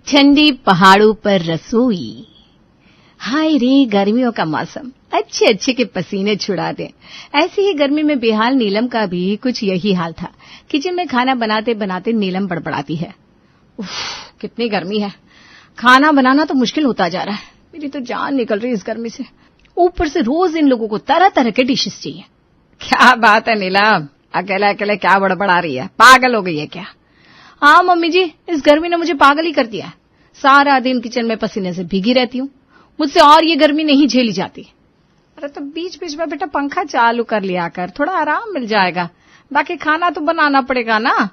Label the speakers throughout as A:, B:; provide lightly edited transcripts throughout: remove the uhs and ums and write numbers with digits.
A: ठंडी पहाड़ों पर रसोई। हाय रे गर्मियों का मौसम, अच्छे अच्छे के पसीने छुड़ा दे। ऐसी ही गर्मी में बेहाल नीलम का भी कुछ यही हाल था। किचन में खाना बनाते बनाते नीलम बड़बड़ाती है, उफ, कितनी गर्मी है, खाना बनाना तो मुश्किल होता जा रहा है। मेरी तो जान निकल रही है इस गर्मी से। ऊपर से रोज इन लोगों को तरह तरह के डिशेस चाहिए। क्या बात है नीलम, अकेले अकेले क्या बड़बड़ा रही है, पागल हो गई है क्या? हाँ मम्मी जी, इस गर्मी ने मुझे पागल ही कर दिया है। सारा दिन किचन में पसीने से भीगी रहती हूँ, मुझसे और ये गर्मी नहीं झेली जाती। अरे तो बीच बीच में बेटा पंखा चालू कर लिया कर, थोड़ा आराम मिल जाएगा। बाकी खाना तो बनाना पड़ेगा ना।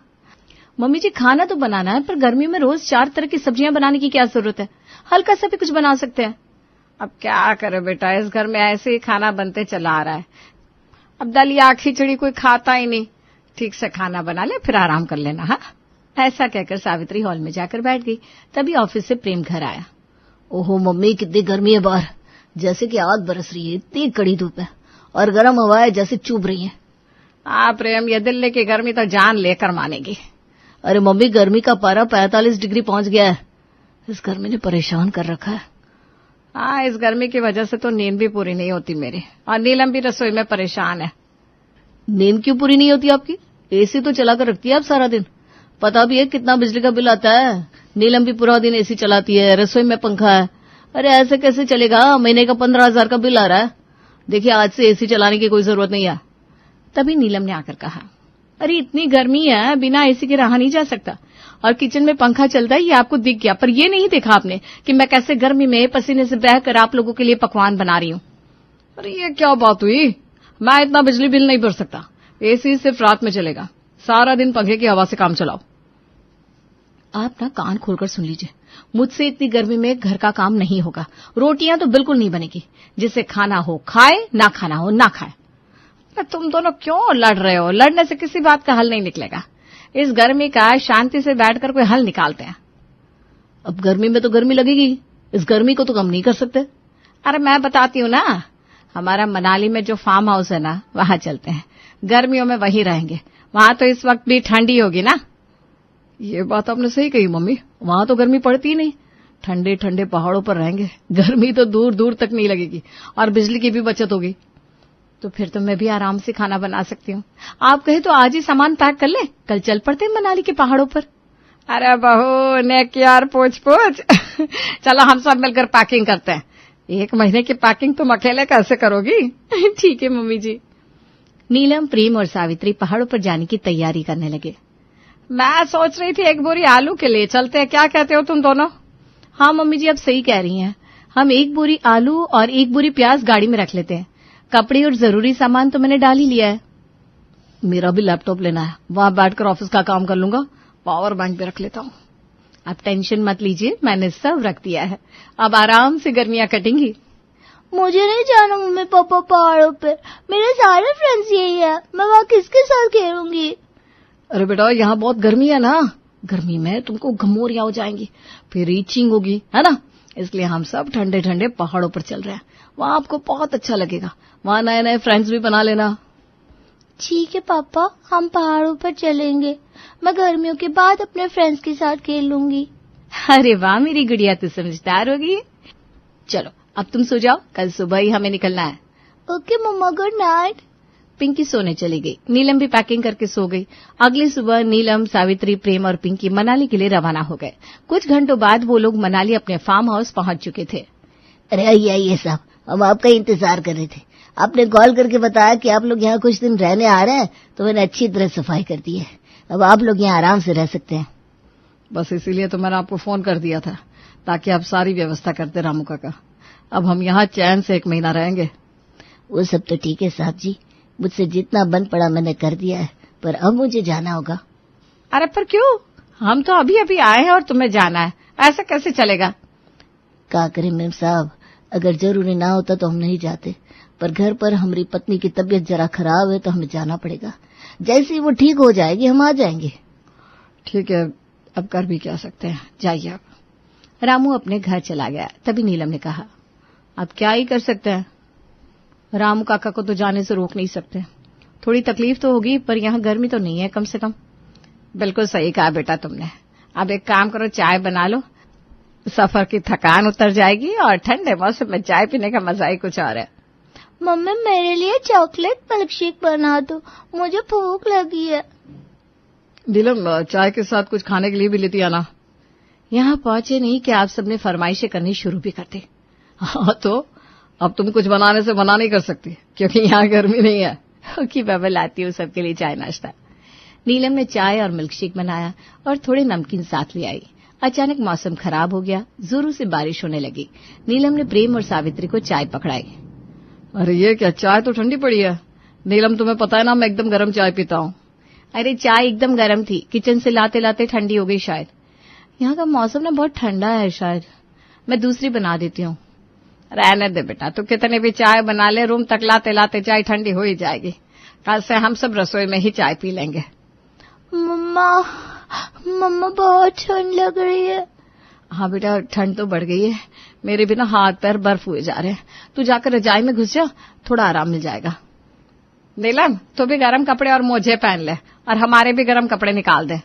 A: मम्मी जी खाना तो बनाना है, पर गर्मी में रोज 4 तरह की सब्जियां बनाने की क्या जरूरत है, हल्का सा भी कुछ बना सकते हैं। अब क्या करे बेटा, इस घर में ऐसे ही खाना बनते चला आ रहा है। अब दलिया खिचड़ी कोई खाता ही नहीं। ठीक से खाना बना ले फिर आराम कर लेना। हाँ, ऐसा कहकर सावित्री हॉल में जाकर बैठ गई। तभी ऑफिस से प्रेम घर आया।
B: ओहो मम्मी, कितनी गर्मी है बाहर, जैसे कि आग बरस रही है। इतनी कड़ी धूप है और गर्म हवाएं जैसे चुभ रही हैं।
A: हाँ प्रेम, ये दिल्ली की गर्मी तो जान लेकर मानेगी।
B: अरे मम्मी, गर्मी का पारा 45 डिग्री पहुंच गया है। इस गर्मी ने परेशान कर रखा है।
A: हाँ, इस गर्मी की वजह से तो नींद भी पूरी नहीं होती मेरी, और नीलम भी रसोई में परेशान है।
B: नींद क्यों पूरी नहीं होती आपकी? एसी तो चला कर रखती है आप सारा दिन, पता भी है कितना बिजली का बिल आता है। नीलम भी पूरा दिन एसी चलाती है, रसोई में पंखा है। अरे ऐसे कैसे चलेगा, महीने का 15,000 का बिल आ रहा है। देखिए आज से एसी चलाने की कोई जरूरत नहीं है।
A: तभी नीलम ने आकर कहा, अरे इतनी गर्मी है, बिना एसी के रहा नहीं जा सकता, और किचन में पंखा चलता है ये आपको दिख गया, पर ये नहीं देखा आपने कि मैं कैसे गर्मी में पसीने से बहकर आप लोगों के लिए पकवान बना रही हूँ। अरे ये क्या बात हुई, मैं इतना बिजली बिल नहीं भर सकता, एसी सिर्फ रात में चलेगा, सारा दिन पंखे की हवा से काम चलाओ। आप ना कान खोलकर सुन लीजिए, मुझसे इतनी गर्मी में घर का काम नहीं होगा। रोटियां तो बिल्कुल नहीं बनेगी, जिसे खाना हो खाए, ना खाना हो ना खाए। तुम दोनों क्यों लड़ रहे हो? लड़ने से किसी बात का हल नहीं निकलेगा। इस गर्मी का शांति से बैठकर कोई हल निकालते हैं।
B: अब गर्मी में तो गर्मी लगेगी, इस गर्मी को तो कम नहीं कर सकते।
A: अरे मैं बताती हूँ ना, हमारा मनाली में जो फार्म हाउस है ना, वहां चलते हैं, गर्मियों में वहीं रहेंगे। वहां तो इस वक्त भी ठंडी होगी ना।
B: ये बात आपने सही कही मम्मी, वहां तो गर्मी पड़ती ही नहीं। ठंडे ठंडे पहाड़ों पर रहेंगे, गर्मी तो दूर दूर तक नहीं लगेगी, और बिजली की भी बचत होगी।
A: तो फिर तो मैं भी आराम से खाना बना सकती हूँ। आप कहे तो आज ही सामान पैक कर ले, कल चल पड़ते हैं मनाली के पहाड़ों पर। अरे बहू नेक यार, पूछ पूछ चलो हम सब मिलकर पैकिंग करते हैं। 1 महीने की पैकिंग तुम अकेले कैसे करोगी? ठीक है मम्मी जी। नीलम, प्रेम और सावित्री पहाड़ों पर जाने की तैयारी करने लगे। मैं सोच रही थी 1 बोरी आलू के लिए चलते हैं, क्या कहते हो तुम दोनों? हाँ मम्मी जी, आप सही कह रही हैं, हम 1 बोरी आलू और 1 बोरी प्याज गाड़ी में रख लेते हैं। कपड़े और जरूरी सामान तो मैंने डाल ही लिया है।
B: मेरा भी लैपटॉप लेना है, वहां बैठकर ऑफिस का काम कर लूंगा, पावर बैंक भी रख लेता हूँ।
A: आप टेंशन मत लीजिए, मैंने सब रख दिया है, अब आराम से गर्मियां कटेंगी।
C: मुझे नहीं जाना मम्मी पापा पहाड़ों पे, मेरे सारे फ्रेंड्स यही है, मैं वहाँ किसके साथ खेलूंगी?
B: अरे बेटा यहाँ बहुत गर्मी है ना, गर्मी में तुमको घमौरियां हो जाएंगी, फिर रीचिंग होगी, है ना। इसलिए हम सब ठंडे ठंडे पहाड़ों पर चल रहे हैं, वहां आपको बहुत अच्छा लगेगा, वहां नए नए फ्रेंड्स भी बना लेना।
C: ठीक है पापा, हम पहाड़ों पर चलेंगे, मैं गर्मियों के बाद अपने फ्रेंड्स के साथ खेल लूंगी।
A: अरे वाह मेरी गुड़िया, तो समझदार होगी। चलो अब तुम सो जाओ, कल सुबह ही हमें निकलना है।
C: ओके मम्मा, गुड नाइट।
A: पिंकी सोने चली गई, नीलम भी पैकिंग करके सो गई। अगली सुबह नीलम, सावित्री, प्रेम और पिंकी मनाली के लिए रवाना हो गए। कुछ घंटों बाद वो लोग मनाली अपने फार्म हाउस पहुंच चुके थे।
B: अरे आइए साहब, हम आपका इंतजार कर रहे थे। आपने कॉल करके बताया कि आप लोग यहाँ कुछ दिन रहने आ रहे हैं, तो मैंने अच्छी तरह सफाई कर दी है। अब आप लोग यहाँ आराम से रह सकते हैं।
D: बस इसीलिए तो मैंने आपको फोन कर दिया था, ताकि आप सारी व्यवस्था करते रामू काका। अब हम यहाँ चैन से 1 महीना रहेंगे।
B: वो सब तो ठीक है साहब जी, मुझसे जितना बन पड़ा मैंने कर दिया है, पर अब मुझे जाना होगा।
A: अरे पर क्यों, हम तो अभी अभी आए हैं और तुम्हें जाना है, ऐसा कैसे चलेगा?
B: क्या करें मैम साहब, अगर जरूरी ना होता तो हम नहीं जाते, पर घर पर हमारी पत्नी की तबीयत जरा खराब है तो हमें जाना पड़ेगा। जैसे ही वो ठीक हो जाएगी हम आ जाएंगे।
D: ठीक है, अब कर भी क्या सकते हैं, जाइए आप।
A: रामू अपने घर चला गया। तभी नीलम ने कहा, अब क्या ही कर सकते हैं, रामू काका को तो जाने से रोक नहीं सकते। थोड़ी तकलीफ तो होगी, पर यहाँ गर्मी तो नहीं है कम से कम। बिल्कुल सही कहा बेटा तुमने। अब एक काम करो, चाय बना लो, सफर की थकान उतर जाएगी और ठंडे मौसम में चाय पीने का मजा ही कुछ और है।
C: मम्मी मेरे लिए चॉकलेट मिल्क शेक बना दो, मुझे भूख लगी है।
D: नीलम, चाय के साथ कुछ खाने के लिए भी लेती आना।
A: यहाँ पहुंचे नहीं कि आप सबने फरमाइशें करनी शुरू भी करते।
D: हाँ तो अब तुम कुछ बनाने से मना नहीं कर सकती, क्योंकि यहाँ गर्मी नहीं है।
A: कि मैं लाती हूँ सबके लिए चाय नाश्ता। नीलम ने चाय और मिल्क शेक बनाया और थोड़े नमकीन साथ ले आई। अचानक मौसम खराब हो गया, जोरों से बारिश होने लगी। नीलम ने प्रेम और सावित्री को चाय पकड़ाई।
D: अरे ये क्या, चाय तो ठंडी पड़ी है। नीलम, तुम्हें पता है ना मैं एकदम गर्म चाय पीता हूँ।
A: अरे चाय एकदम गर्म थी, किचन से लाते लाते ठंडी हो गई शायद। यहाँ का मौसम ना बहुत ठंडा है शायद, मैं दूसरी बना देती हूँ। रहने दे बेटा, तू कितने भी चाय बना ले, रूम तक लाते लाते चाय ठंडी हो ही जाएगी। कल से हम सब रसोई में ही चाय पी लेंगे।
C: मम्मा बहुत ठंड लग रही है।
A: हाँ बेटा, ठंड तो बढ़ गई है, मेरे भी ना हाथ पैर बर्फ हुए जा रहे हैं। तू जाकर रजाई में घुस जा, थोड़ा आराम मिल जाएगा। नीलम, तू भी गर्म कपड़े और मोजे पहन ले और हमारे भी गर्म कपड़े निकाल दे।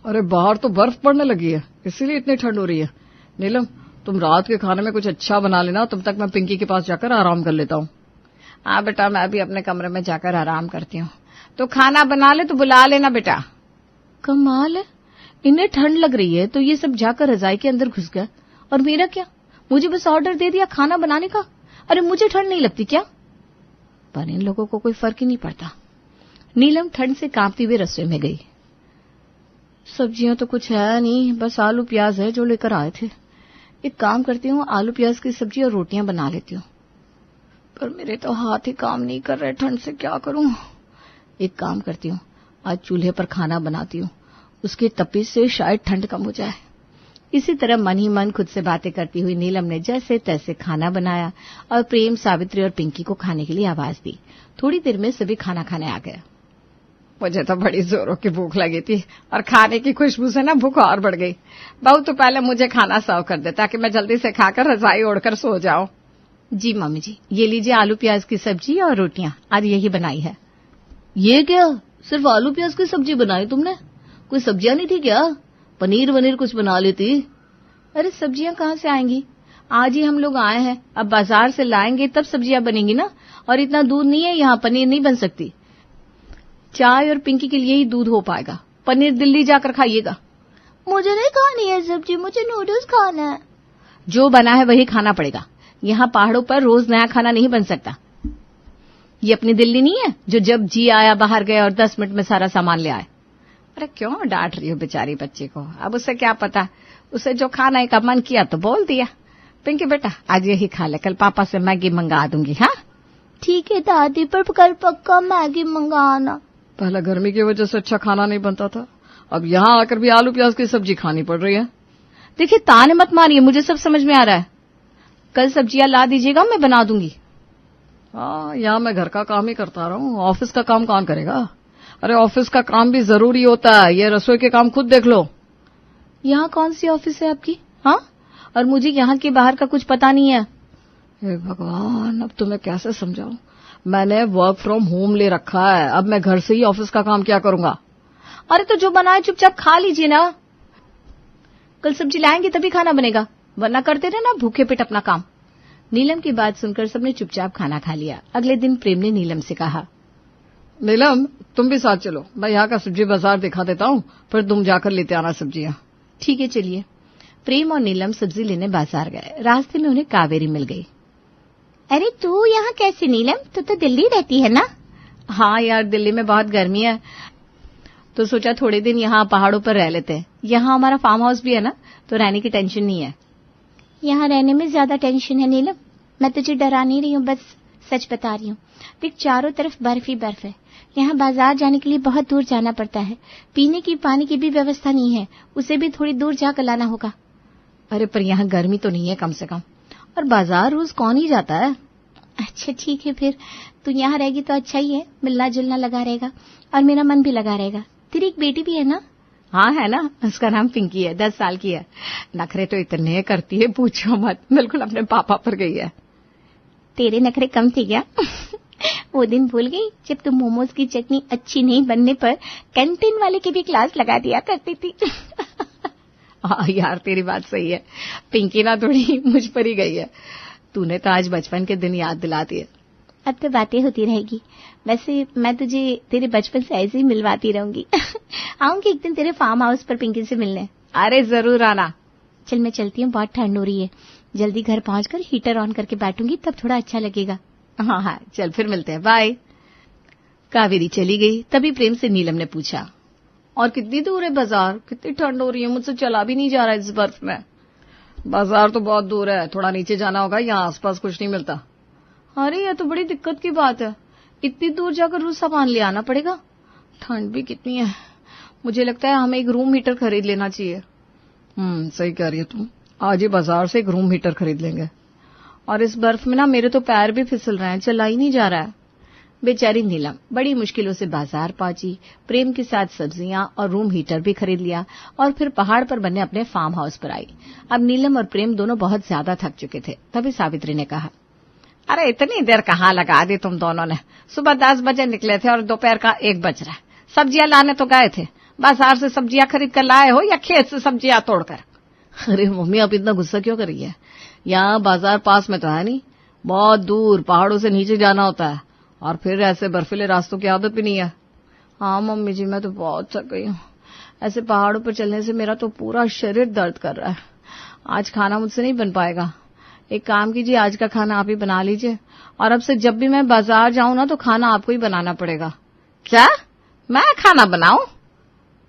D: अरे बाहर तो बर्फ पड़ने लगी है, इसीलिए इतनी ठंड हो रही है। नीलम, तुम रात के खाने में कुछ अच्छा बना लेना, तब तक मैं पिंकी के पास जाकर आराम कर लेता हूँ।
A: हाँ बेटा, मैं अभी अपने कमरे में जाकर आराम करती हूँ। तो खाना बना ले तो बुला लेना बेटा। कमाल है, इन्हें ठंड लग रही है तो ये सब जाकर रजाई के अंदर घुस गया, और मेरा क्या, मुझे बस ऑर्डर दे दिया खाना बनाने का। अरे मुझे ठंड नहीं लगती क्या? पर इन लोगों को कोई फर्क ही नहीं पड़ता। नीलम ठंड से कांपती हुई रसोई में गई। सब्जियां तो कुछ है नहीं, बस आलू प्याज है जो लेकर आए थे। एक काम करती हूँ, आलू प्याज की सब्जी और रोटियां बना लेती हूँ। पर मेरे तो हाथ ही काम नहीं कर रहे, ठंड से क्या करूं। एक काम करती हूँ, आज चूल्हे पर खाना बनाती हूँ, उसकी तपिश से शायद ठंड कम हो जाए। इसी तरह मन ही मन खुद से बातें करती हुई नीलम ने जैसे तैसे खाना बनाया और प्रेम, सावित्री और पिंकी को खाने के लिए आवाज दी। थोड़ी देर में सभी खाना खाने आ गए। मुझे तो बड़ी जोरों की भूख लगी थी और खाने की खुशबू से ना भूख और बढ़ गई। बहू तो पहले मुझे खाना सर्व कर दे ताकि मैं जल्दी से खाकर रजाई ओढ़कर सो जाऊं। जी मम्मी जी, ये लीजिए आलू प्याज की सब्जी और रोटियां, आज यही बनाई है।
B: ये क्या, सिर्फ आलू प्याज की सब्जी बनाई तुमने? कोई सब्जियां नहीं थी क्या? पनीर वनीर कुछ बना लेती।
A: अरे सब्जियां कहाँ से आएंगी, आज ही हम लोग आए हैं, अब बाजार से लाएंगे तब सब्जियां बनेंगी ना। और इतना दूध नहीं है यहाँ, पनीर नहीं बन सकती। चाय और पिंकी के लिए ही दूध हो पाएगा, पनीर दिल्ली जाकर खाइएगा।
C: मुझे नहीं खानी है सब्जी, मुझे नूडल्स खाना है।
A: जो बना है वही खाना पड़ेगा, यहाँ पहाड़ों पर रोज नया खाना नहीं बन सकता। ये अपनी दिल्ली नहीं है जो जब जी आया बाहर गए और 10 मिनट में सारा सामान ले आए। अरे क्यों डांट रही हो बेचारी बच्ची को, अब उसे क्या पता, उसे जो खाने का मन किया तो बोल दिया। पिंकी बेटा आज यही खा ले, कल पापा से मैगी मंगा दूंगी। हाँ
C: ठीक है दादी, पर कल पक्का मैगी मंगाना।
D: पहले गर्मी की वजह से अच्छा खाना नहीं बनता था, अब यहाँ आकर भी आलू प्याज की सब्जी खानी पड़ रही है।
A: देखिए ताने मत मारिए, मुझे सब समझ में आ रहा है। कल सब्जियां ला दीजिएगा, मैं बना दूंगी।
D: हाँ, यहाँ मैं घर का काम ही करता रहा हूँ, ऑफिस का काम कौन करेगा? अरे ऑफिस का काम भी जरूरी होता है, ये रसोई के काम खुद देख लो।
A: यहाँ कौन सी ऑफिस है आपकी? हाँ, और मुझे यहाँ के बाहर का कुछ पता नहीं है।
D: हे भगवान, अब तुम्हें कैसे समझाऊं, मैंने वर्क फ्रॉम होम ले रखा है, अब मैं घर से ही ऑफिस का काम क्या करूंगा?
A: अरे तो जो बनाए चुपचाप खा लीजिए ना, कल सब्जी लाएंगे तभी खाना बनेगा, वरना करते रहे ना भूखे पेट अपना काम। नीलम की बात सुनकर सबने चुपचाप खाना खा लिया। अगले दिन प्रेम ने नीलम से कहा,
D: नीलम तुम भी साथ चलो, मैं यहाँ का सब्जी बाजार दिखा देता हूँ, फिर तुम जाकर लेते आना सब्जियाँ।
A: ठीक है चलिए। प्रेम और नीलम सब्जी लेने बाजार गए। रास्ते में उन्हें कावेरी मिल गई।
C: अरे तू यहाँ कैसे नीलम, तू तो दिल्ली रहती है ना?
A: हाँ यार, दिल्ली में बहुत गर्मी है तो सोचा थोड़े दिन यहाँ पहाड़ों पर रह लेते हैं। यहाँ हमारा फार्म हाउस भी है ना, तो रहने की टेंशन नहीं है।
C: यहाँ रहने में ज्यादा टेंशन है नीलम, मैं तुझे डरा नहीं रही हूँ, बस सच बता रही हूँ। देख चारों तरफ बर्फ ही बर्फ है, यहाँ बाजार जाने के लिए बहुत दूर जाना पड़ता है, पीने की पानी की भी व्यवस्था नहीं है, उसे भी थोड़ी दूर जाकर लाना होगा।
A: अरे पर यहाँ गर्मी तो नहीं है कम से कम, और बाजार रोज कौन ही जाता है।
C: अच्छा ठीक है, फिर तू यहाँ रहेगी तो अच्छा ही है, मिलना जुलना लगा रहेगा और मेरा मन भी लगा रहेगा। तेरी एक बेटी भी है ना?
A: हाँ है ना, उसका नाम पिंकी है, 10 साल की है। नखरे तो इतने करती है पूछो मत, बिल्कुल अपने पापा पर गई है।
C: तेरे नखरे कम थे क्या? वो दिन भूल गई जब तुम मोमोज की चटनी अच्छी नहीं बनने पर कैंटीन वाले की भी क्लास लगा दिया करती थी।
A: हाँ यार, तेरी बात सही है। पिंकी ना थोड़ी मुझ पर ही गई है। तूने तो आज बचपन के दिन याद दिला दिए।
C: अब तो बातें होती रहेगी। वैसे मैं तुझे तेरे बचपन से ऐसे ही मिलवाती रहूंगी। आऊंगी एक दिन तेरे फार्म हाउस पर पिंकी से मिलने।
A: अरे जरूर आना।
C: चल मैं चलती हूँ, बहुत ठंड हो रही है। जल्दी घर पहुंचकर हीटर ऑन करके बैठूंगी, तब थोड़ा अच्छा लगेगा।
A: हाँ हाँ, चल फिर मिलते हैं, बाय। कावेरी चली गई। तभी प्रेम से नीलम ने पूछा,
B: और कितनी दूर है बाजार? कितनी ठंड हो रही है, मुझसे चला भी नहीं जा रहा इस बर्फ में।
D: बाजार तो बहुत दूर है, थोड़ा नीचे जाना होगा, यहाँ आसपास कुछ नहीं मिलता।
B: अरे यह तो बड़ी दिक्कत की बात है, इतनी दूर जाकर रोज सामान ले आना पड़ेगा। ठंड भी कितनी है। मुझे लगता है हमें एक रूम हीटर खरीद लेना चाहिए।
D: सही कह रही है तुम। आज ही बाजार से एक रूम हीटर खरीद लेंगे।
B: और इस बर्फ में ना मेरे तो पैर भी फिसल रहे हैं, चला ही नहीं जा रहा है।
A: बेचारी नीलम बड़ी मुश्किलों से बाजार पहुंची, प्रेम के साथ सब्जियां और रूम हीटर भी खरीद लिया और फिर पहाड़ पर बने अपने फार्म हाउस पर आई। अब नीलम और प्रेम दोनों बहुत ज्यादा थक चुके थे। तभी सावित्री ने कहा,
D: अरे इतनी देर कहाँ लगा दी तुम दोनों ने? सुबह 10 बजे निकले थे और दोपहर का 1 बज रहा है। सब्जियां लाने तो गए थे, बाजार से सब्जियां खरीद कर लाए हो या खेत से सब्जियां तोड़कर?
B: अरे मम्मी, आप इतना गुस्सा क्यों कर रही है? यहाँ बाजार पास में तो है नहीं, बहुत दूर पहाड़ों से नीचे जाना होता है, और फिर ऐसे बर्फीले रास्तों की आदत भी नहीं है। हाँ मम्मी जी, मैं तो बहुत थक गई हूँ। ऐसे पहाड़ों पर चलने से मेरा तो पूरा शरीर दर्द कर रहा है। आज खाना मुझसे नहीं बन पाएगा। एक काम कीजिए, आज का खाना आप ही बना लीजिए, और अब से जब भी मैं बाजार जाऊं ना तो खाना आपको ही बनाना पड़ेगा।
D: क्या, मैं खाना बनाऊं?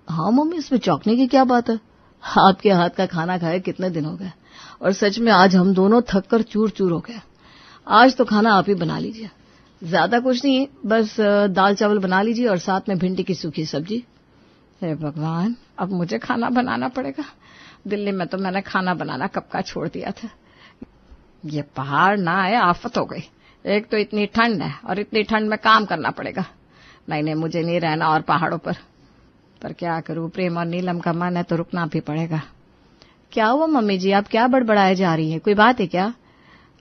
B: हाँ मम्मी, इसमें चौंकने की क्या बात है? आपके हाथ का खाना खाए कितने दिन हो गए, और सच में आज हम दोनों थक कर चूर चूर हो गए। आज तो खाना आप ही बना लीजिए। ज्यादा कुछ नहीं, बस दाल चावल बना लीजिए और साथ में भिंडी की सूखी सब्जी।
D: हे भगवान, अब मुझे खाना बनाना पड़ेगा। दिल्ली में तो मैंने खाना बनाना कब का छोड़ दिया था। ये पहाड़ ना आए, आफत हो गई। एक तो इतनी ठंड है और इतनी ठंड में काम करना पड़ेगा। नहीं, मुझे नहीं रहना और पहाड़ों पर क्या करूं? प्रेम और नीलम का मन है तो रुकना भी पड़ेगा।
A: क्या हुआ मम्मी जी, आप क्या बड़बड़ाए जा रही हैं? कोई बात है क्या?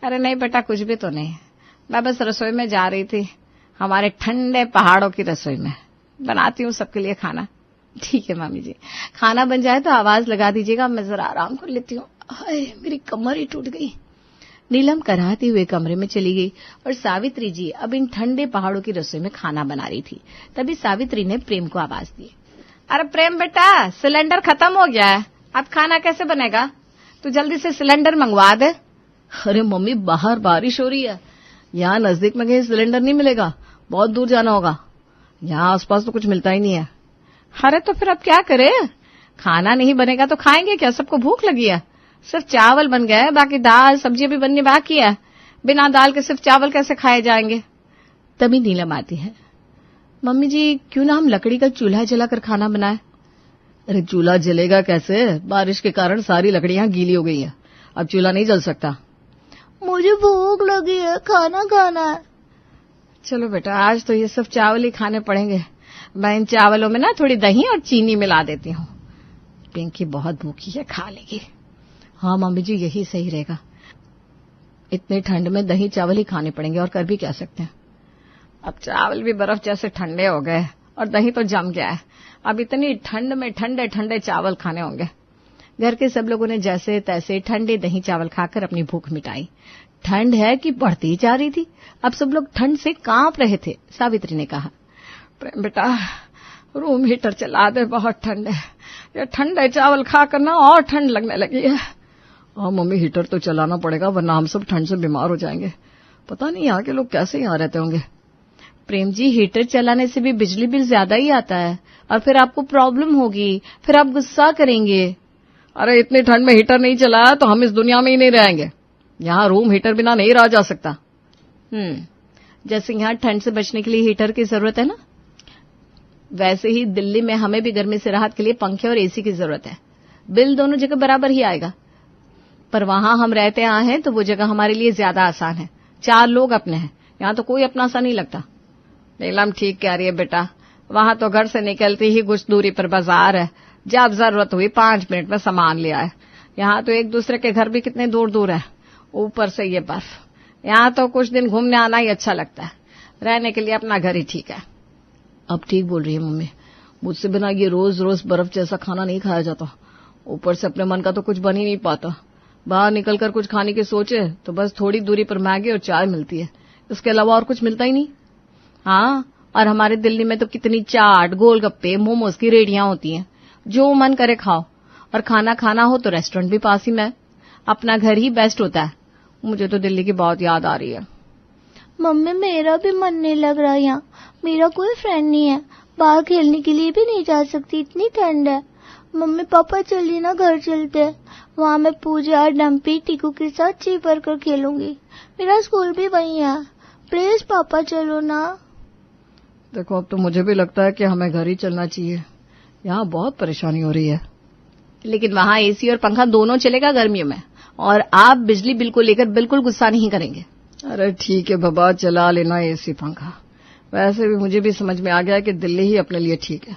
D: अरे नहीं बेटा, कुछ भी तो नहीं। मैं बस रसोई में जा रही थी, हमारे ठंडे पहाड़ों की रसोई में। बनाती हूँ सबके लिए खाना।
A: ठीक है मम्मी जी, खाना बन जाए तो आवाज लगा दीजिएगा, मैं जरा आराम कर लेती हूँ। मेरी कमर ही टूट गई। नीलम कराहते हुए कमरे में चली गई और सावित्री जी अब इन ठंडे पहाड़ों की रसोई में खाना बना रही थी। तभी सावित्री ने प्रेम को आवाज दी,
D: अरे प्रेम बेटा, सिलेंडर खत्म हो गया है, अब खाना कैसे बनेगा? तू जल्दी से सिलेंडर मंगवा दे।
B: अरे मम्मी, बाहर बारिश हो रही है, यहाँ नजदीक में कहीं सिलेंडर नहीं मिलेगा, बहुत दूर जाना होगा। यहाँ आसपास तो कुछ मिलता ही नहीं है।
D: अरे तो फिर अब क्या करे? खाना नहीं बनेगा तो खाएंगे क्या? सबको भूख लगी है। सिर्फ चावल बन गए, बाकी दाल सब्जी भी बननी बाकी है। बिना दाल के सिर्फ चावल कैसे खाए जाएंगे?
A: तभी नीलम आती है, मम्मी जी क्यों ना हम लकड़ी का चूल्हा जलाकर खाना बनाए?
B: अरे चूल्हा जलेगा कैसे? बारिश के कारण सारी लकड़ियां गीली हो गई हैं, अब चूल्हा नहीं जल सकता।
C: मुझे भूख लगी है, खाना खाना है।
D: चलो बेटा, आज तो ये सब चावल ही खाने पड़ेंगे। मैं इन चावलों में ना थोड़ी दही और चीनी मिला देती हूँ। पिंकी बहुत भूखी है, खा लेगी।
A: हाँ मम्मी जी, यही सही रहेगा।
B: इतनी ठंड में दही चावल ही खाने पड़ेंगे, और कर भी क्या सकते हैं।
D: अब चावल भी बर्फ जैसे ठंडे हो गए और दही तो जम गया है। अब इतनी ठंड में ठंडे ठंडे चावल खाने होंगे।
A: घर के सब लोगों ने जैसे तैसे ठंडे दही चावल खाकर अपनी भूख मिटाई। ठंड है कि बढ़ती जा रही थी, अब सब लोग ठंड से कांप रहे थे। सावित्री ने कहा,
D: प्रेम बेटा, रूम हीटर चला दे, बहुत ठंड है। ये ठंडे चावल खाकर ना और ठंड लगने लगी है।
B: हाँ मम्मी, हीटर तो चलाना पड़ेगा, वरना हम सब ठंड से बीमार हो जाएंगे। पता नहीं यहाँ के लोग कैसे यहाँ रहते होंगे।
A: प्रेम जी, हीटर चलाने से भी बिजली बिल ज्यादा ही आता है, और फिर आपको प्रॉब्लम होगी, फिर आप गुस्सा करेंगे।
B: अरे इतनी ठंड में हीटर नहीं चलाया तो हम इस दुनिया में ही नहीं रहेंगे। यहाँ रूम हीटर बिना नहीं रहा जा सकता।
A: जैसे यहाँ ठंड से बचने के लिए हीटर की जरूरत है ना, वैसे ही दिल्ली में हमें भी गर्मी से राहत के लिए पंखे और एसी की जरूरत है। बिल दोनों जगह बराबर ही आएगा, पर वहां हम रहते आए हैं तो वो जगह हमारे लिए ज्यादा आसान है। 4 लोग अपने हैं, यहाँ तो कोई अपना सा नहीं लगता।
D: नीलम ठीक कह रही है बेटा, वहां तो घर से निकलती ही कुछ दूरी पर बाजार है, जब जरूरत हुई 5 मिनट में सामान ले आए। यहाँ तो एक दूसरे के घर भी कितने दूर दूर है, ऊपर से ये बर्फ। यहाँ तो कुछ दिन घूमने आना ही अच्छा लगता है, रहने के लिए अपना घर ही ठीक है।
B: अब ठीक बोल रही है मम्मी, मुझसे बिना ये रोज रोज बर्फ जैसा खाना नहीं खाया जाता। ऊपर से अपने मन का तो कुछ बन ही नहीं पाता। बाहर निकलकर कुछ खाने की सोचे तो बस थोड़ी दूरी पर मैगी और चाय मिलती है, इसके अलावा और कुछ मिलता ही नहीं।
A: हाँ, और हमारे दिल्ली में तो कितनी चाट, गोलगप्पे, मोमोज की रेडियां होती हैं, जो मन करे खाओ। और खाना खाना हो तो रेस्टोरेंट भी पास ही में है। अपना घर ही बेस्ट होता है। मुझे तो दिल्ली की बहुत याद आ रही है।
C: मम्मी मेरा भी मन नहीं लग रहा यहाँ, मेरा कोई फ्रेंड नहीं है, बाहर खेलने के लिए भी नहीं जा सकती, इतनी ठंड है। मम्मी पापा चलिए ना, घर चलते हैं, वहाँ मैं पूजा, डम्पी, टीकू के साथ जी भर कर खेलूंगी। मेरा स्कूल भी वहीं है, प्लीज पापा चलो ना।
B: देखो अब तो मुझे भी लगता है कि हमें घर ही चलना चाहिए, यहाँ बहुत परेशानी हो रही है।
A: लेकिन वहाँ एसी और पंखा दोनों चलेगा गर्मियों में, और आप बिजली बिल को लेकर बिल्कुल गुस्सा नहीं करेंगे।
B: अरे ठीक है बाबा, चला लेना एसी पंखा। वैसे भी मुझे भी समझ में आ गया कि दिल्ली ही अपने लिए ठीक है,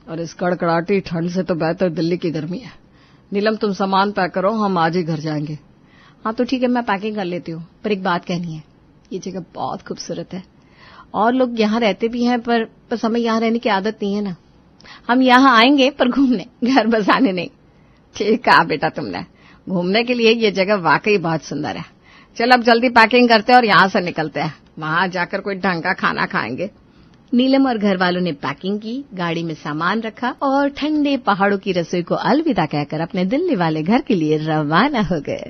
B: और इस कड़कड़ाटी ठंड से तो बेहतर दिल्ली की गर्मी है। नीलम तुम सामान पैक करो, हम आज ही घर जाएंगे।
A: हाँ तो ठीक है, मैं पैकिंग कर लेती हूँ, पर एक बात कहनी है। ये जगह बहुत खूबसूरत है, और लोग यहाँ रहते भी हैं, पर बस हमें यहाँ रहने की आदत नहीं है ना। हम यहाँ आएंगे पर घूमने, घर बसाने नहीं।
B: ठीक कहा बेटा तुमने, घूमने के लिए ये जगह वाकई बहुत सुंदर है। चल अब जल्दी पैकिंग करते हैं और यहाँ से निकलते हैं, वहां जाकर कोई ढंग का खाना खाएंगे।
A: नीलम और घर वालों ने पैकिंग की, गाड़ी में सामान रखा और ठंडे पहाड़ों की रसोई को अलविदा कहकर अपने दिल्ली वाले घर के लिए रवाना हो गए।